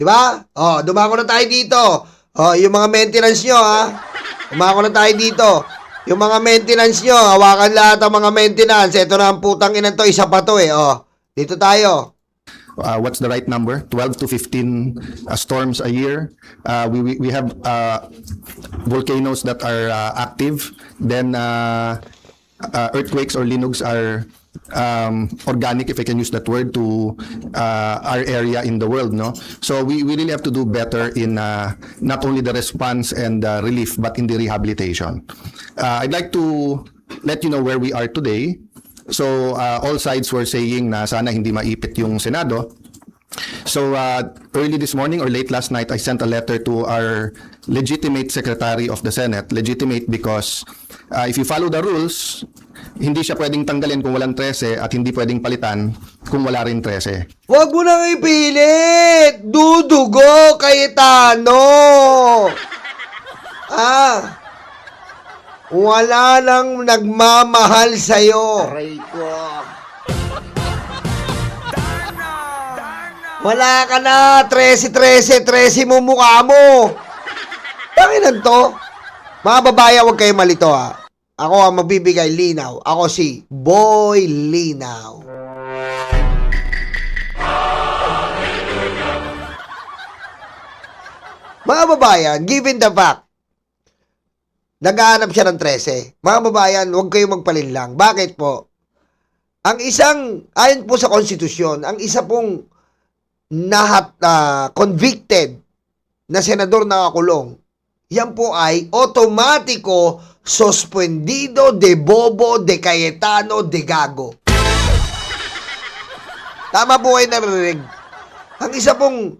Di ba? Oh, dumako na tayo dito. Oh, yung mga maintenance nyo, ha? Dumako na tayo dito. Yung mga maintenance nyo, hawakan lahat ang mga maintenance. Ito na ang putang ina to, isa pa to eh. Oh, dito tayo. What's the right number? 12 to 15 storms a year. We have volcanoes that are active. Then earthquakes or linugs are organic, if I can use that word, to our area in the world. No, so we really have to do better in not only the response and relief, but in the rehabilitation. I'd like to let you know where we are today. So all sides were saying na sana hindi maipit yung Senado. So early this morning or late last night, I sent a letter to our legitimate Secretary of the Senate. Legitimate because if you follow the rules, hindi siya pwedeng tanggalin kung walang 13 at hindi pwedeng palitan kung wala rin 13. Huwag mo nang ipilit! Dudugo, Cayetano! Wala nang nagmamahal sa'yo. Aray ko. Wala ka na, 13 mo mukha mo. Tanginan to. Mga babae, huwag kayo malito ha. Ako ang magbibigay linaw. Ako si Boy Linaw. Mga babayan, given the fact, naghahanap siya ng 13. Mga babayan, huwag kayong magpalinlang. Bakit po? Ang isang, ayon po sa konstitusyon, ang isa pong convicted na senador na nakakulong, yan po ay automatiko suspendido de bobo de Cayetano de gago. Tama po kayo narinig. Ang isa pong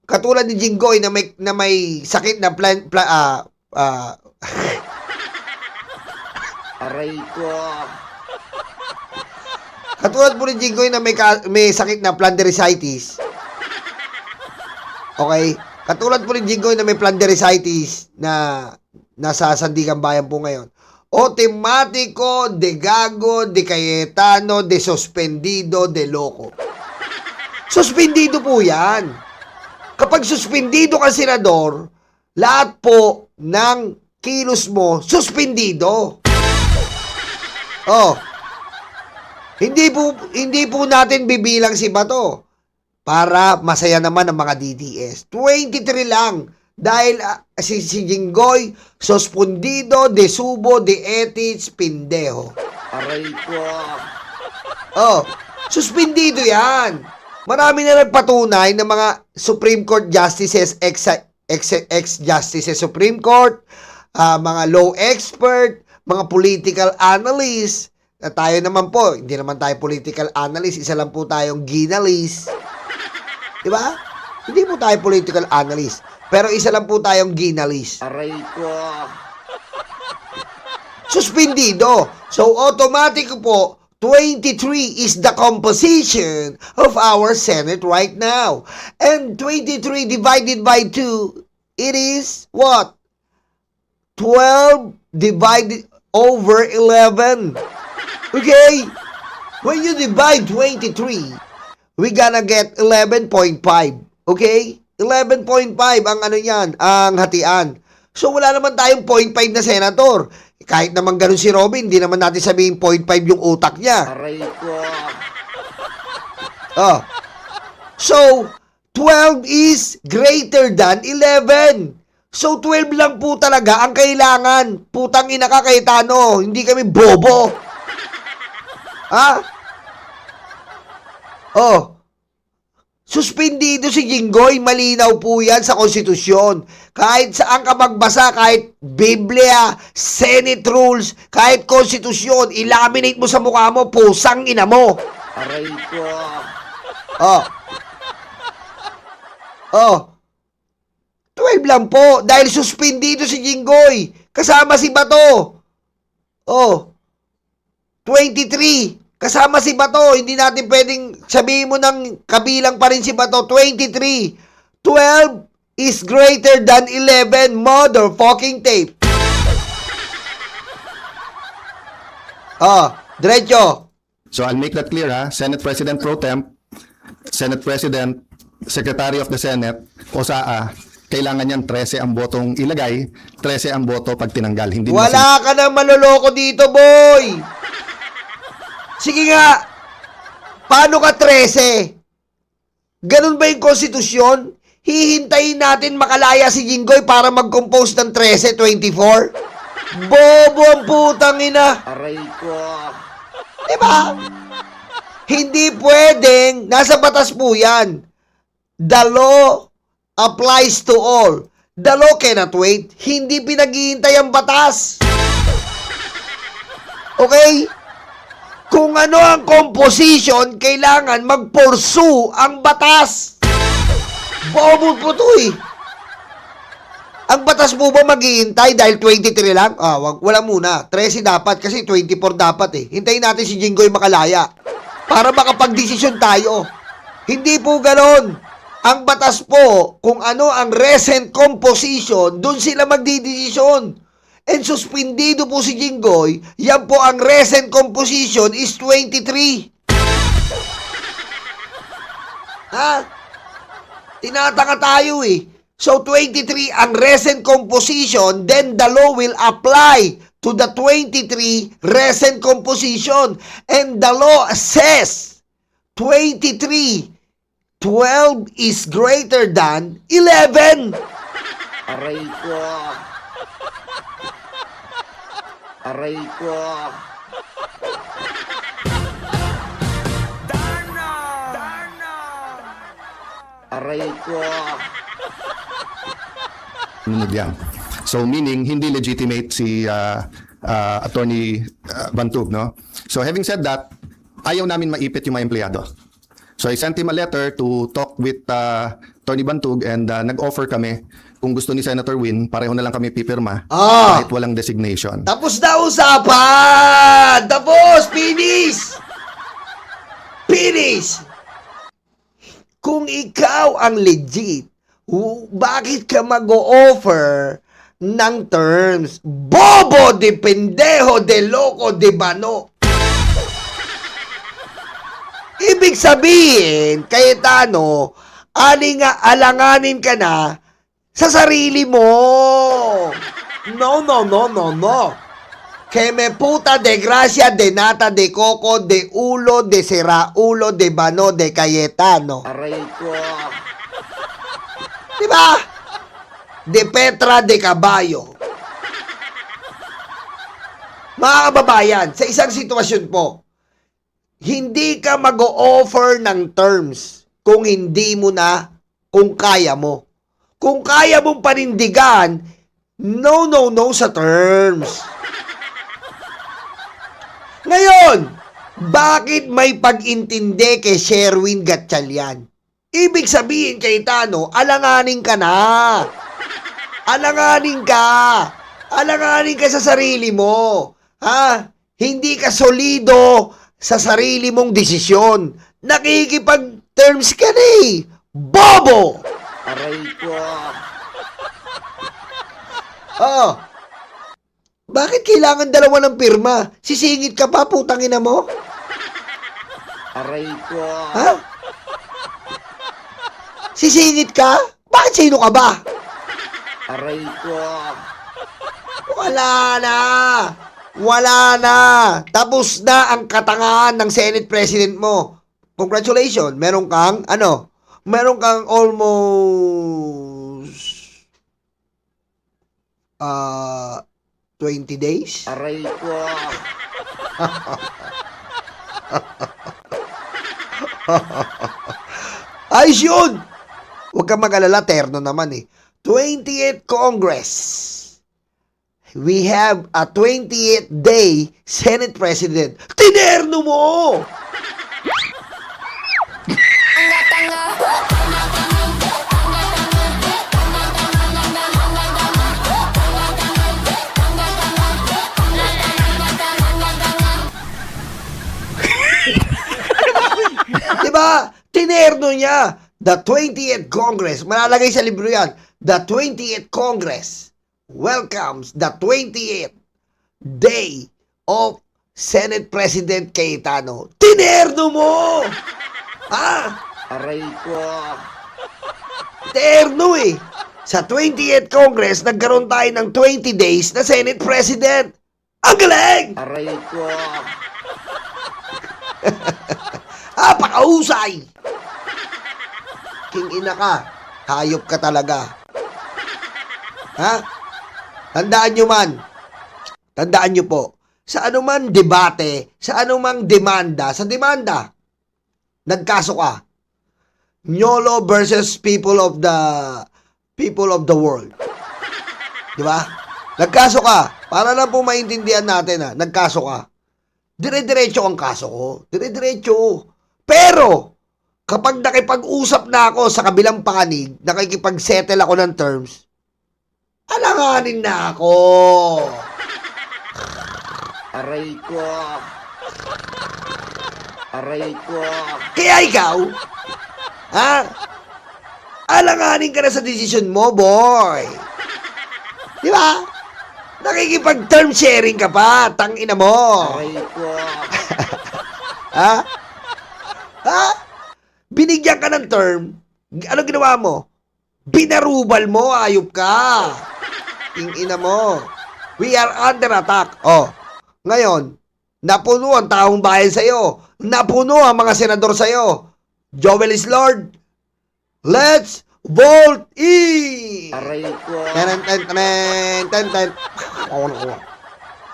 katulad ni Jinggoy na may sakit na Aray ko. katulad po ni Jinggoy na may sakit na plandericitis. Okay? Katulad po ni Jinggoy na may plandericitis na nasa Sandigan Bayan po ngayon. Automatiko de gago de Cayetano de suspendido de loco. Suspendido po yan. Kapag suspendido ka senador, lahat po ng kilos mo suspendido. Oh. Hindi po natin bibilang si Bato para masaya naman ang mga DDS. 23 lang dahil si Jinggoy suspendido de subo de etich pendejo. Aray ko. Oh, suspendido 'yan. Marami na nagpatunay ng mga Supreme Court justices, ex-justices Supreme Court, mga law expert, mga political analyst. Na tayo naman po, hindi naman tayo political analyst, isa lang po tayong ginalist. Di ba? Hindi po tayo political analyst, pero isa lang po tayong ginalist. Aray ko. Suspendido. So, automatic po, 23 is the composition of our Senate right now. And 23 divided by 2, it is what? 12 divided over 11. Okay? When you divide 23, we gonna get 11.5. Okay? 11.5 ang ano yan, ang hatian. So, wala naman tayong 0.5 na senator. Kahit naman ganun si Robin, hindi naman natin sabihin 0.5 yung utak niya. Aray ko. Oh. So, 12 is greater than 11. So, 12 lang po talaga ang kailangan. Putang ina ka, Cayetano. Hindi kami bobo. Ha? Oh. Suspendido si Jinggoy, malinaw po yan sa konstitusyon. Kahit saan ka magbasa, kahit Biblia, Senate rules, kahit konstitusyon, ilaminate mo sa mukha mo, pusang ina mo. Aray ko. Oh. Oh. 12 lang po, dahil suspendido si Jinggoy. Kasama si Bato. Oh. 23. Kasama si Bato, hindi natin pwedeng sabihin mo ng kabilang pa rin si Bato. 23. 12 is greater than 11, motherfucking tape. Diretso. So I'll make that clear, ha? Senate President Pro Temp, Senate President Secretary of the Senate o SAA, kailangan yan 13 ang botong ilagay, 13 ang boto pag tinanggal. Hindi mo Wala ka nang maloloko dito, boy! Sige nga, paano ka 13? Ganun ba yung konstitusyon? Hihintayin natin makalaya si Jinggoy para mag-compose ng 13-24? Bobo ang putang ina! Aray ko. Diba? Hindi pwedeng, nasa batas po yan. The law applies to all. The law cannot wait. Hindi pinaghihintay ang batas. Okay? Kung ano ang composition, kailangan mag-pursue ang batas. Bobo po to eh. Ang batas po ba maghihintay dahil 23 lang? Wala muna. 13 dapat kasi 24 dapat eh. Hintayin natin si Jinggoy makalaya para makapag-desisyon tayo. Hindi po ganon. Ang batas po, kung ano ang recent composition, dun sila magdidesisyon. And suspindido po si Jinggoy, yan po ang recent composition is 23. Ha? Tinatanga tayo eh. So 23 ang recent composition, then the law will apply to the 23 recent composition. And the law says 23 12 is greater than 11. Aray ko. Aray ko. Aray ko. Sunod yan. So meaning hindi legitimate si Attorney Bantug, no? So having said that, ayaw namin maipit yung mga empleyado. So I sent him a letter to talk with Attorney Bantug and nag-offer kami kung gusto ni Senator Win, pareho na lang kami pipirma kahit walang designation. Tapos na usapan! Tapos! Finish! Finish! Kung ikaw ang legit, bakit ka mag-o-offer ng terms? Bobo de pendejo de loco de bano. Ibig sabihin, Cayetano, alanganin ka na sa sarili mo. No. Que me puta de gracia, de nata, de coco, de ulo, de seraulo, de bano, de Cayetano. Aray ko. Diba? De Petra, de Caballo. Mga kababayan, sa isang sitwasyon po, hindi ka mag-o-offer ng terms kung hindi mo na, kung kaya mo. Kung kaya mong panindigan, no sa terms. Ngayon, bakit may pag-intindi kay Sherwin Gatchalian? Ibig sabihin, Cayetano, alanganin ka na. Alanganin ka. Alanganin ka sa sarili mo. Ha? Hindi ka solido sa sarili mong desisyon. Nakikipag-terms ka na eh. Bobo! Aray ko. Bakit kailangan dalawa ng pirma? Sisingit ka pa, putang ina mo? Aray ko. Ha? Sisingit ka? Bakit sino ka ba? Aray ko. Wala na. Tapos na ang katangahan ng Senate President mo. Congratulations. Meron kang almost 20 days. Aray ko. Ayos yun! Huwag kang mag-alala, terno naman eh. 20th Congress. We have a 28th day Senate President. Tinerno mo! Diba? Tinerno niya. The 20th Congress. Malalagay sa libro yan. The 20th Congress welcomes the 28th day of Senate President Cayetano. Tinerno mo! Ha? Aray ko. terno eh. Sa 20th Congress, nagkaroon tayo ng 20 days na Senate President. Ang galing! Aray ko. Pakahusay! King ina ka. Hayop ka talaga. Ha? Tandaan nyo man. Tandaan nyo po. Sa anumang debate, sa anumang demanda, sa demanda, nagkaso ka. Nyolo versus people of the world. Di ba? Nagkaso ka. Para lang po maintindihan natin ha. Nagkaso ka. Dire-diretso ang kaso ko. Dire-diretso. Pero, kapag nakipag-usap na ako sa kabilang panig, nakikipag-settle ako ng terms, alanganin na ako. Aray ko. Aray ko. Kaya ikaw, ha? Alanganin ka na sa desisyon mo, boy. Di ba? Nakikipag-term sharing ka pa, tangina mo. Aray ko. Ha? Ha? Binigyan ka ng term, ano ginawa mo? Binarubal mo, ayop ka. Ina mo. We are under attack. Oh, ngayon, napuno ang taong bayan sa'yo. Napuno ang mga senador sa'yo. Joel is Lord. Let's vote in! Aray ko. Ten.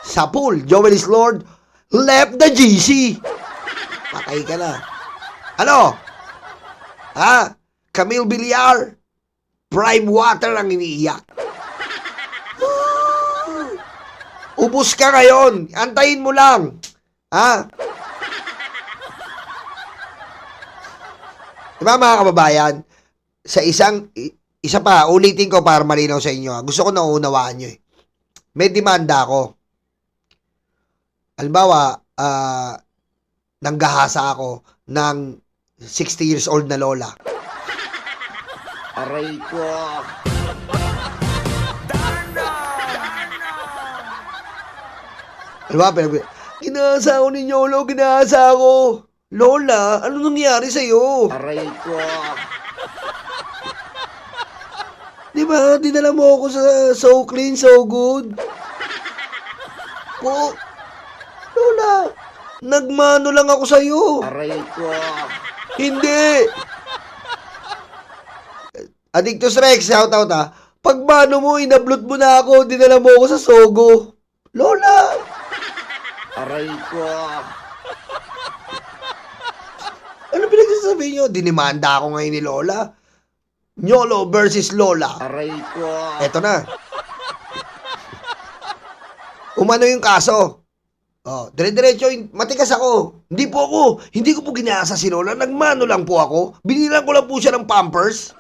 Sa pool, Joel is Lord left the GC. Patay ka na. Ano? Ha? Camille Villar, prime water ang iniiyak. Ubus ka ngayon. Antayin mo lang. Ha? Diba mga kababayan? Sa isa pa, ulitin ko para malinaw sa inyo. Gusto ko nauunawaan nyo eh. May demanda ako. Halimbawa, nanggahasa ako ng 60 years old na lola. Aray ko. Diba? Ginahasa ako ni Yolo, ginahasa ako. Lola, ano nangyari sa'yo? Aray ko. Diba? Dinala mo ako sa So Clean, So Good. Po, Lola, nagmano lang ako sa'yo. Aray ko. Hindi. Addictus Rex, shout out ha. Pag mano mo, inablot mo na ako, dinala mo ako sa Sogo. Lola! Aray ko. Ano pinagsasabi nyo? Dinimanda ako ngayon ni Lola. Nyolo versus Lola. Aray ko. Eto na. Umano yung kaso. Oh, dire-diretso, matigas ako. Hindi ko po ginasa si Lola. Nagmano lang po ako. Binilang ko lang po siya ng Pampers.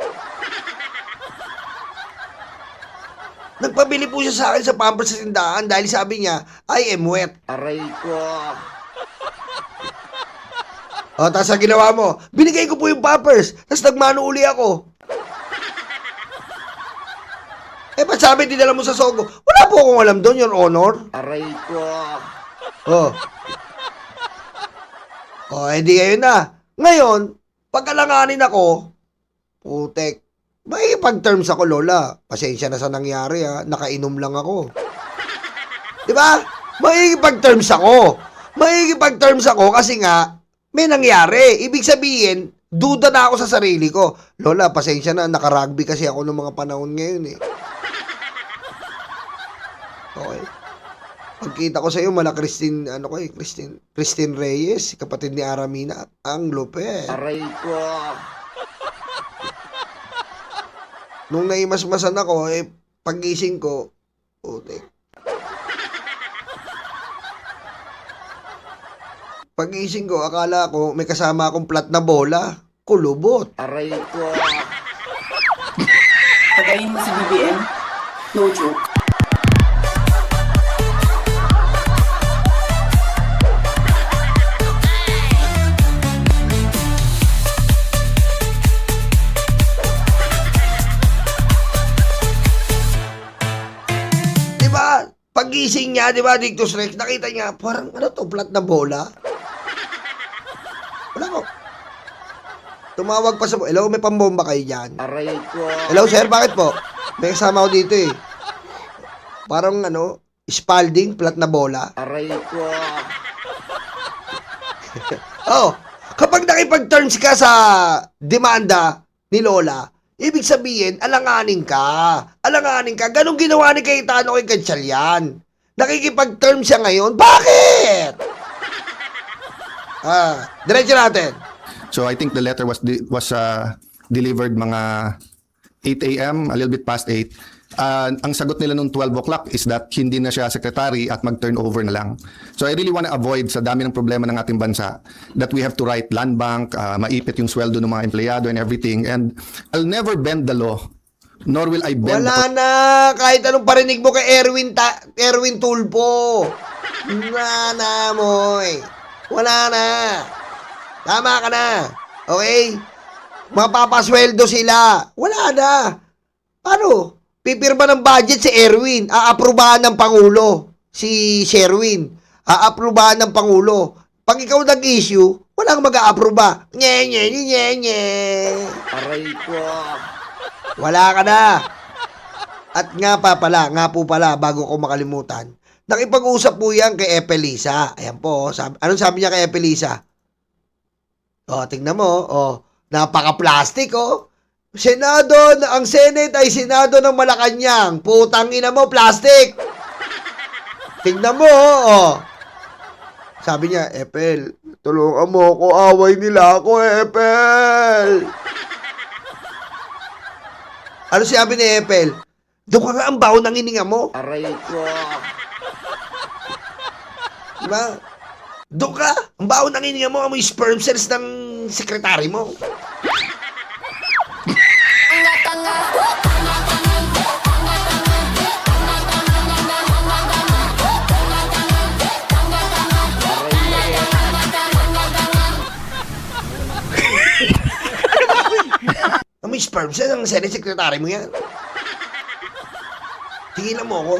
Nagpabili po siya sa akin sa Pampers sa tindahan dahil sabi niya, I am wet. Aray ko. O, tapos ang ginawa mo, binigay ko po yung Pampers, tapos nagmano uli ako. Ba't sabi dinala mo sa Sogo? Wala po akong alam doon, Your Honor. Aray ko. Oh. Oh, edi ngayon na. Ngayon, pagkalanganin ako, putek, may pag-terms ako, Lola. Pasensya na sa nangyari, ha. Nakainom lang ako. Diba? May pag-terms ako kasi nga, may nangyari. Ibig sabihin, duda na ako sa sarili ko. Lola, pasensya na, naka-rugby kasi ako ng mga panahon ngayon, eh. Okay. Pagkita ko sa iyo, Christine Reyes, kapatid ni Aramina, ang lupet. Aray ko. Nung naimasmasan ako, pagising ko, putik. Pagising ko, akala ko may kasama akong plat na bola. Kulubot. Aray ko. Pagayin mo si BBM, no joke. Diba? Pagising niya, diba, Dictus Rex, nakita niya, parang ano to, plat na bola? Wala ko. Tumawag pa sa... Hello, may pambomba kayo dyan. Aray ko. Hello, sir, bakit po? May kasama ko dito eh. Parang ano, Spalding, plat na bola. Aray ko. Oh, kapag nakipag-terms ka sa demanda ni Lola, ibig sabihin, alanganin ka. Alanganin ka. Ganong ginawa ni Cayetano kay Gatchalian. Nakikipag-term siya ngayon. Bakit? Diretso natin. So I think the letter was delivered mga 8 a.m., a little bit past 8. Ang sagot nila nung 12 o'clock is that hindi na siya secretary at mag-turnover na lang. So I really want to avoid sa dami ng problema ng ating bansa that we have to write land bank, maipit yung sweldo ng mga empleyado and everything. And I'll never bend the law, nor will I bend Wala na. Kahit anong parinig mo kay Erwin Tulfo. Wala na, moy. Wala na. Tama ka na. Okay? Mapapasweldo sila. Wala na. Paano? Pipirma ng budget si Erwin. Aaprubahan ng Pangulo. Si Sherwin. Aaprubahan ng Pangulo. Pag ikaw nag-issue, walang mag-aaproba. Nye, nye, nye, nye, nye. Aray ko. Wala ka na. At nga po pala, bago ko makalimutan, nakipag-usap po yan kay Epelisa. Ayan po. Anong sabi niya kay Epelisa? O, tingnan mo. O, napaka-plastic, o. Ang Senate ay Senado ng Malacanang. Putang ina mo, plastic. Tingnan mo, o. Sabi niya, Epel, tulungan mo ako. Away nila ako, Epel. Ano sabi ni Epel? Doon ka nga ang baho ng hininga mo. Aray ko. Diba? Doon ka. Ang baho ng hininga mo. Amoy sperm cells ng sekretary mo. Amoy sperm cells ng senate sekretary mo yan. Tinginan mo ako.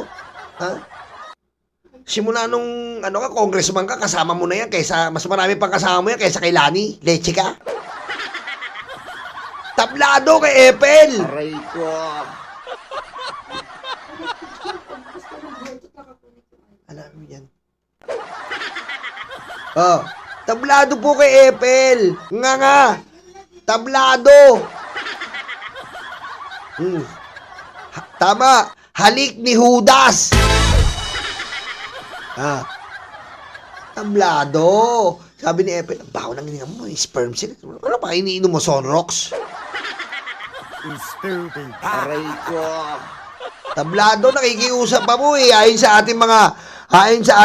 Ha? Simula nung congressman ka, kasama mo na yan kaysa, mas marami pang kasama mo yan kaysa kay Lani. Leche ka. Tablado kay Epel. Aray ko. Alam mo yan. Oh, tablado po kay Epel. Nga. Tablado. Tama. Halik ni Judas. Tablado. Sabi ni Epel, ang baho nang hininga mo, sperm cell. Ano pa, iniinom mo Sonrox? Aray ko. Tablado, nakikiusap pa mo eh. Ayon sa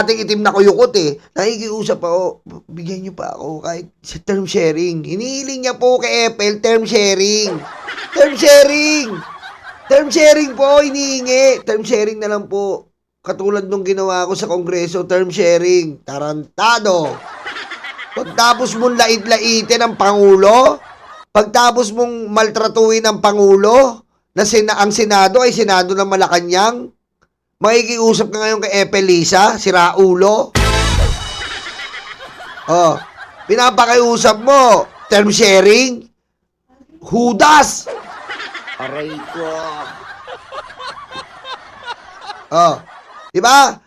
ating itim na kuyukot eh. Nakikiusap pa ako, bigyan niyo pa ako kahit sa term sharing. Hinihiling niya po kay Epel, term sharing. Term sharing. Term sharing po, hinihingi. Term sharing na lang po. Katulad nung ginawa ko sa Kongreso, term sharing. Tarantado. Pagtapos mong lait-laitin ang Pangulo, pagtapos mong maltratuin ang Pangulo, na ang Senado ay Senado ng Malacanang, makikiusap ka ngayon kay Epelisa, si Raulo. Oh, pinapakiusap mo, term sharing, Judas. Aray ko. Oh, di ba?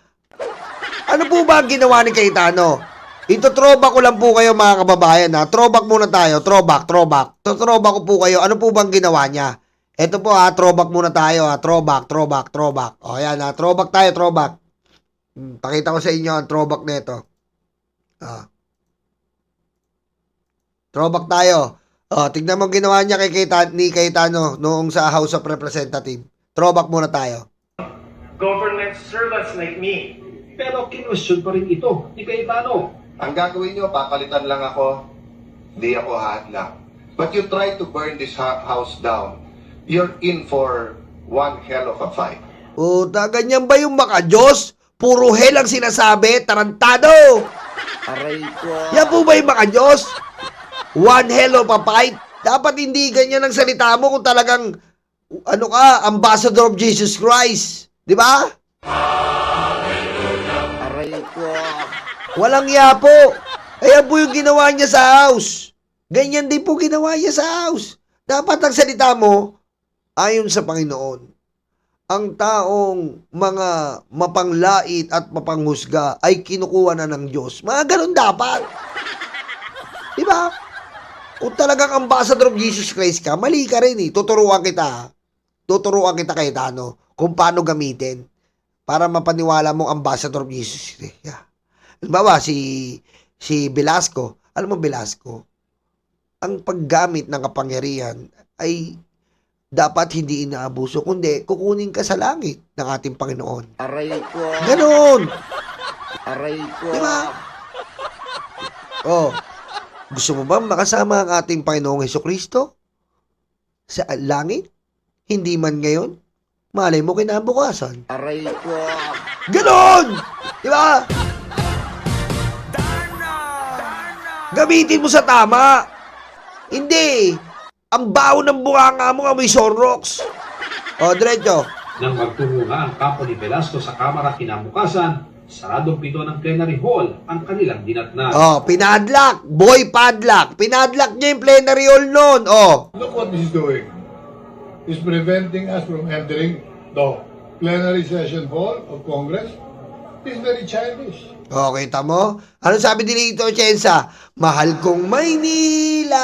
Ano po ba ang ginawa ni Cayetano? Ito throwback ko lang po kayo mga kababayan ha. Throwback muna tayo. Throwback. Throwback ko po kayo. Ano po bang ginawa niya? Ito po ha. Throwback muna tayo ha. Throwback. O yan ha. Throwback tayo. Throwback. Pakita ko sa inyo ang throwback nito. Throwback tayo. Tignan mo ang ginawa niya ni Cayetano noong sa House of Representatives. Throwback muna tayo. Government servants like me. Pero kinwestiyon pa rin ito ni Cayetano. Ang gagawin nyo, papalitan lang ako, di ako haadlang. But you try to burn this house down, you're in for one hell of a fight. Puta, ganyan ba yung maka-Diyos? Puro hell ang sinasabi, tarantado! Aray ko. Yan po ba yung maka-Diyos? One hell of a fight? Dapat hindi ganyan ang salita mo kung talagang, ambassador of Jesus Christ. Di ba? Aray ko. Walang iya po. Ayan po yung ginawa niya sa house. Ganyan din po ginawa niya sa house. Dapat ang salita mo, ayon sa Panginoon. Ang taong mga mapanglait at mapanghusga ay kinukuha na ng Diyos. Mga ganun dapat. Diba? Kung talagang ambassador of Jesus Christ ka, mali ka rin eh. Tuturuan kita. Tuturuan kita kay Tano kung paano gamitin para mapaniwala mong ambassador of Jesus Christ. Yeah. Halimbawa, si Velasco. Alam mo, Velasco, ang paggamit ng kapangyarihan ay dapat hindi inaabuso, kundi kukunin ka sa langit ng ating Panginoon. Aray ko. Ganon! Aray ko. Diba? Oh, gusto mo ba makasama ang ating Panginoong Hesukristo sa langit? Hindi man ngayon, malay mo kinabukasan. Aray ko. Ganon! Diba? Gamitin mo sa tama. Hindi. Ang baho ng bunganga mo amoy Sonrox. O, diretso. Nang magtungo nga ang kampo ni Velasco sa Kamara kinabukasan, saradong pito ng plenary hall ang kanilang dinatnan. O, pinadlock. Boy padlock. Pinadlock niya yung plenary hall nun. O. Look what he's doing. He's preventing us from entering the plenary session hall of Congress. He's very childish. O, kita mo? Ano sabi ni Lito Atienza? Mahal kong Maynila.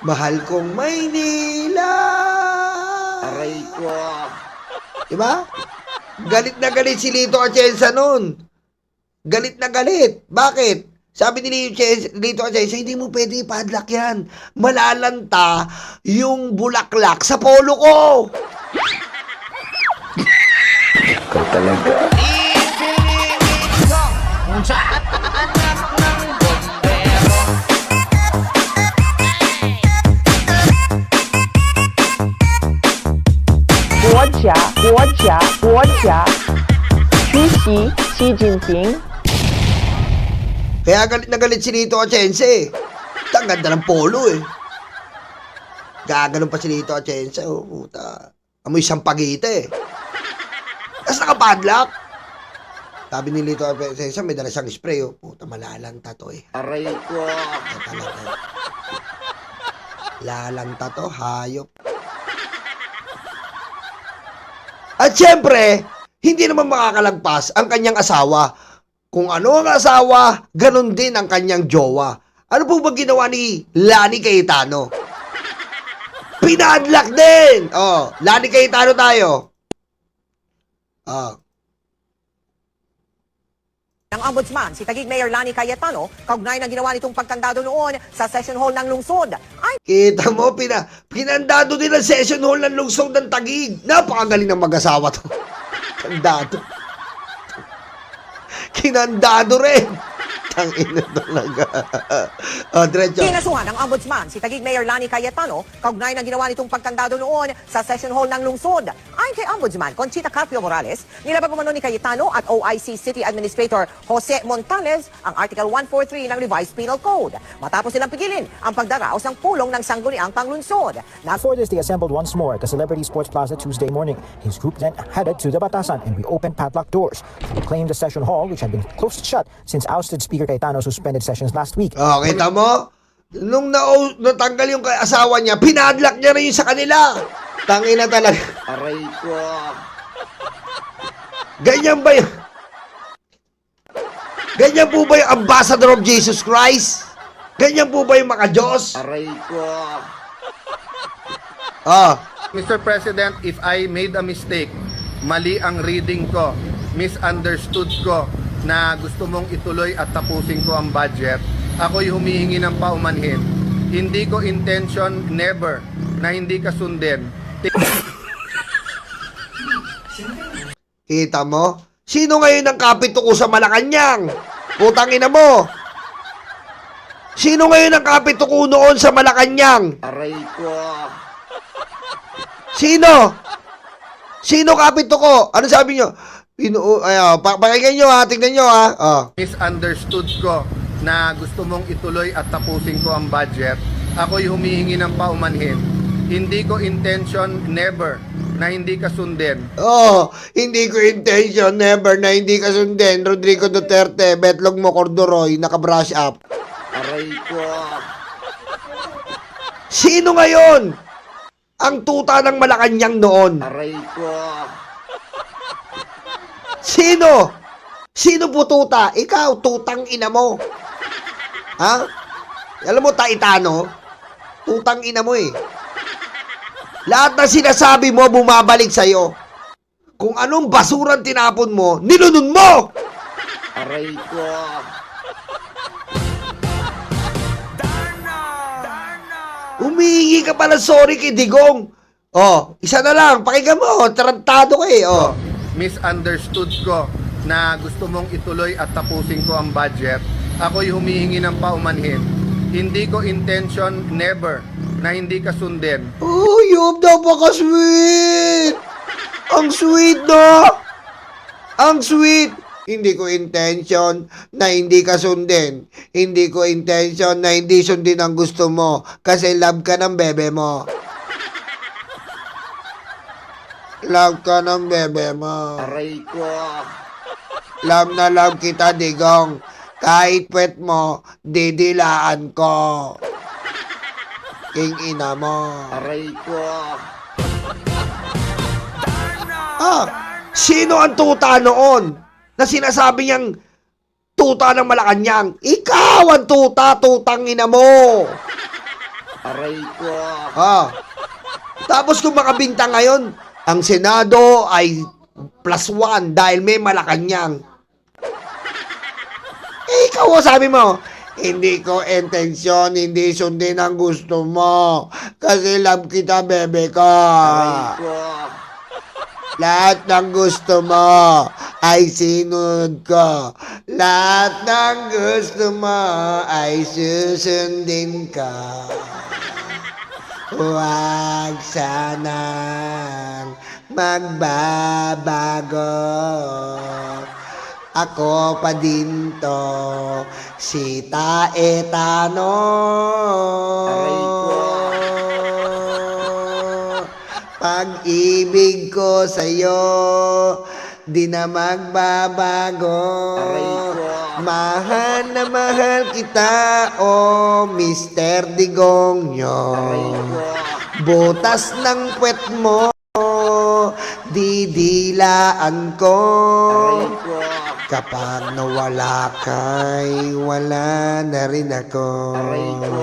Mahal kong Maynila. Aray ko. Diba? Galit na galit si Lito Atienza nun. Galit na galit. Bakit? Sabi ni Lito Atienza, hindi mo pwede ipadlock yan. Malalanta yung bulaklak sa polo ko. Ikaw talaga. Guo Jia, 出席习近平。 Kaya galit na galit si Lito Atienza eh. Ang ganda ng polo eh. Gaganon pa si Lito Atienza. Oh, puta. Amoy sampagita eh. Tapos nakapadlock. Sabi ni Lito Atienza, may dala siyang spray. Oh. Puta, malalanta to eh. Aray ko. Talaga. Lalanta to, hayop. At syempre, hindi naman makakalagpas ang kanyang asawa. Kung ano ang asawa, ganun din ang kanyang jowa. Ano po ba ginawa ni Lani Cayetano? Pinadlock din! Oh, Lani Cayetano tayo. Oh. Ng Ombudsman, si Taguig Mayor Lani Cayetano, kaugnay ng ginawa nitong pagkandado noon sa session hall ng lungsod. Ay, Kita mo, pinandado din ang session hall ng lungsod ng Taguig. Napakagaling ng mag-asawa to. Kandado. Kinandado rin. Tangina talaga. O, diretso. kinasuhan ng Ombudsman, si Taguig Mayor Lani Cayetano, kaugnay ng ginawa nitong pagkandado noon sa session hall ng lungsod. Ayon kay Ombudsman Conchita Carpio Morales, nilabag umano ni Cayetano at OIC City Administrator Jose Montales ang Article 143 ng Revised Penal Code. Matapos silang pigilin ang pagdaraos ng pulong ng sangguniang panglunsod. For this, they assembled once more at the Celebrity Sports Plaza Tuesday morning. His group then headed to the Batasan and reopened padlocked doors to reclaim the session hall, which had been closed shut since ousted Speaker Cayetano suspended sessions last week. O, kita mo? Nung natanggal yung asawa niya, pinadlock niya rin yung sa kanila. Tangina talaga. Aray ko. Ganyan ba yung... Ganyan po ba yung ambassador of Jesus Christ? Ganyan po ba yung maka-Diyos? Aray ko. Ah, Mr. President, if I made a mistake, mali ang reading ko, misunderstood ko na gusto mong ituloy at tapusin ko ang budget, ako'y humihingi ng paumanhin. Hindi ko intention, never, na hindi ka sundin. kita mo? Sino ngayon ang kapituko sa Malacanang? Putang ina mo. Sino ngayon ang kapituko noon sa Malacanang? Aray ko. Sino? Sino kapituko? Ano sabi nyo? Pakinggan nyo ha, tingnan nyo ha. Oh. Misunderstood ko na gusto mong ituloy at tapusin ko ang budget, ako'y humihingi ng paumanhin. Hindi ko intention, never, na hindi ka sundin. Oh, hindi ko intention, never na hindi ka sundin. Rodrigo Duterte, betlog mo Cordoroy, naka-brush up. Aray ko. Sino ngayon ang tuta ng Malacanang noon? Aray ko. Sino? Sino po tuta? Ikaw, tutang ina mo. Ha? Alam mo, Taitano? Tutang ina mo eh. Lahat na sinasabi mo, bumabalik sa'yo. Kung anong basurang tinapon mo, nilunod mo! Aray ko. Humihingi ka pala sorry kay Digong. Oh, isa na lang, pakinggan mo, tarantado ka eh. Oh. Misunderstood ko na gusto mong ituloy at tapusin ko ang budget. Ako'y humihingi ng paumanhin. Hindi ko intention, never, na hindi ka sundin. Oh, Yob, napaka-sweet! Ang sweet, no? Ang sweet! Hindi ko intention na hindi ka sundin. Hindi ko intention na hindi sundin ang gusto mo kasi love ka ng bebe mo. Love ka ng bebe mo. Aray ko. Love na love kita, Digong. Kahit pwet mo, didilaan ko. King ina mo. Aray ko. Ah, sino ang tuta noon? Na sinasabi niyang tuta ng Malacanang. Ikaw ang tuta, tutang ina mo. Aray ko. Ah. Tapos kung makabinta ngayon, ang Senado ay +1 dahil may Malacanang. Ikaw, sabi mo, hindi ko intensyon, hindi sundin ang gusto mo. Kasi love kita, bebe ko. Aray ko. Lahat ng gusto mo ay sinunod ko. Lahat ng gusto mo ay susundin ko. Huwag sanang magbabago. Ako pa din to, si Taetano. Aray ko. Pag-ibig ko sa'yo, di na magbabago. Aray ko. Mahal na mahal kita, oh Mr. Digongyo. Aray ko. Butas ng puwet mo, didilaan ko. Aray ko. Kapag nawala ka'y wala na rin ako. Aray ko.